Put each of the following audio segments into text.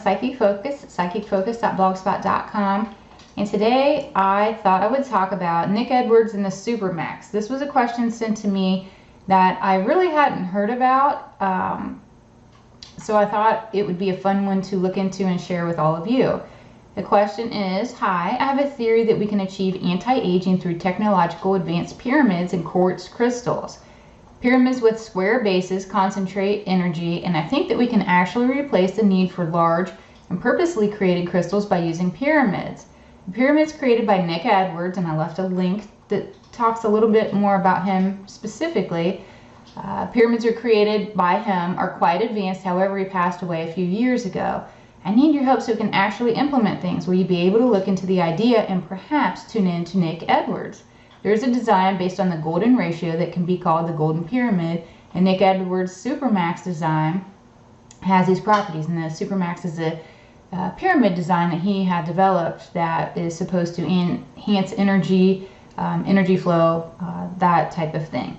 Psychic Focus, psychicfocus.blogspot.com. And today I thought I would talk about Nick Edwards and the SuperMax. This was a question sent to me that I really hadn't heard about, so I thought it would be a fun one to look into and share with all of you. The question is, hi, I have a theory that we can achieve anti-aging through technological advanced pyramids and quartz crystals. Pyramids with square bases concentrate energy, and I think that we can actually replace the need for large and purposely created crystals by using pyramids. The pyramids created by Nick Edwards, and I left a link that talks a little bit more about him specifically. Pyramids are created by him are quite advanced, however he passed away a few years ago. I need your help so we can actually implement things. Will you be able to look into the idea and perhaps tune in to Nick Edwards? There's a design based on the golden ratio that can be called the golden pyramid, and Nick Edwards' SuperMax design has these properties, and the SuperMax is a pyramid design that he had developed that is supposed to enhance energy, energy flow, that type of thing.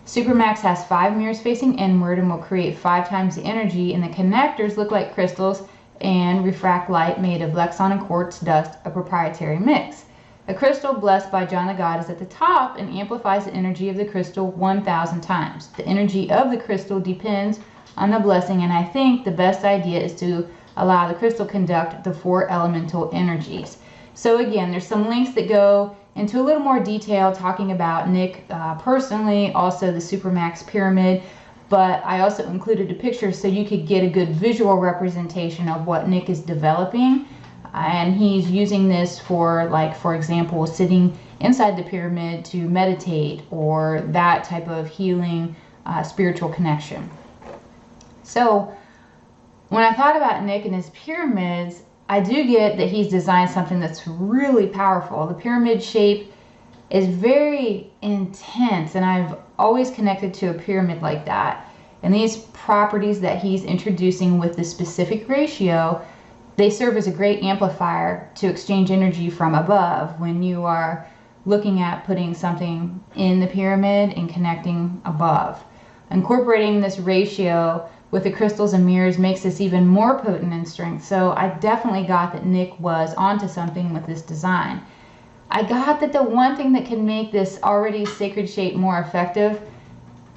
SuperMax has 5 mirrors facing inward and will create 5 times the energy, and the connectors look like crystals and refract light made of Lexon and quartz dust, a proprietary mix. A crystal blessed by John the God is at the top and amplifies the energy of the crystal 1,000 times. The energy of the crystal depends on the blessing, and I think the best idea is to allow the crystal conduct the 4 elemental energies. So again, there's some links that go into a little more detail talking about Nick personally, also the SuperMax Pyramid, but I also included a picture so you could get a good visual representation of what Nick is developing. And he's using this for, like, for example, sitting inside the pyramid to meditate or that type of healing spiritual connection. So when I thought about Nick and his pyramids, I do get that he's designed something that's really powerful. The pyramid shape is very intense, and I've always connected to a pyramid like that. And these properties that he's introducing with the specific ratio, they serve as a great amplifier to exchange energy from above when you are looking at putting something in the pyramid and connecting above. Incorporating this ratio with the crystals and mirrors makes this even more potent in strength. So I definitely got that Nick was onto something with this design. I got that the one thing that can make this already sacred shape more effective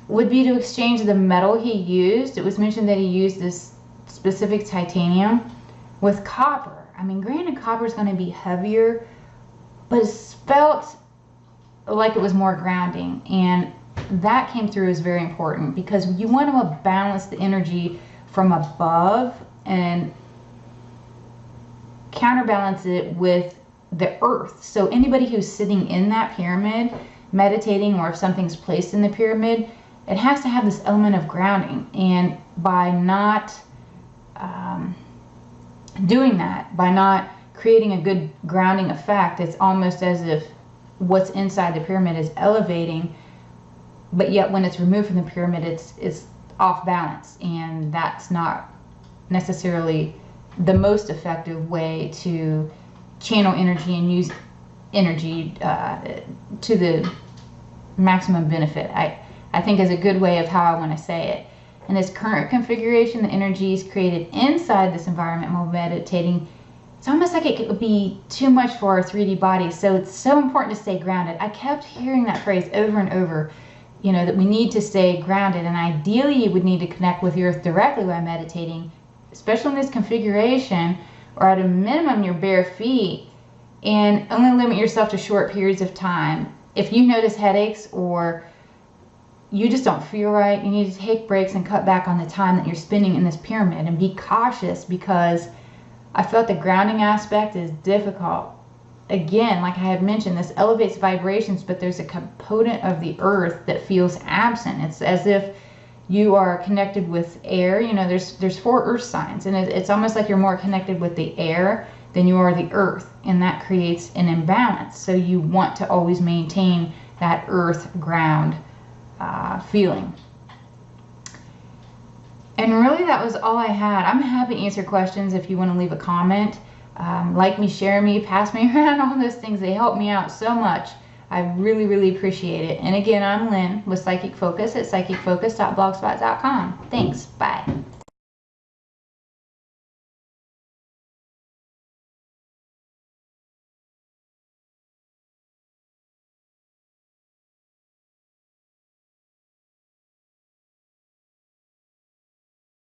would be to exchange the metal he used. It was mentioned that he used this specific titanium with copper. I mean, granted, copper is going to be heavier, but it felt like it was more grounding, and that came through as very important because you want to balance the energy from above and counterbalance it with the earth. So anybody who's sitting in that pyramid meditating, or if something's placed in the pyramid, it has to have this element of grounding. And by not doing that, by not creating a good grounding effect, it's almost as if what's inside the pyramid is elevating, but yet when it's removed from the pyramid, it's off balance, and that's not necessarily the most effective way to channel energy and use energy to the maximum benefit. I think is a good way of how I want to say it. In this current configuration, the energy is created inside this environment while meditating. It's almost like it could be too much for our 3D body, so it's so important to stay grounded. I kept hearing that phrase over and over, you know, that we need to stay grounded, and ideally you would need to connect with the earth directly while meditating, especially in this configuration, or at a minimum your bare feet, and only limit yourself to short periods of time. If you notice headaches or you just don't feel right, you need to take breaks and cut back on the time that you're spending in this pyramid, and be cautious, because I felt the grounding aspect is difficult. Again, like I had mentioned, this elevates vibrations, but there's a component of the earth that feels absent. It's as if you are connected with air. You know, there's 4 earth signs, and it's almost like you're more connected with the air than you are the earth, and that creates an imbalance. So you want to always maintain that earth ground feeling. And really, that was all I had. I'm happy to answer questions if you want to leave a comment. Like me, share me, pass me around, all those things. They help me out so much. I really, really appreciate it. And again, I'm Lynn with Psychic Focus at psychicfocus.blogspot.com. Thanks. Bye.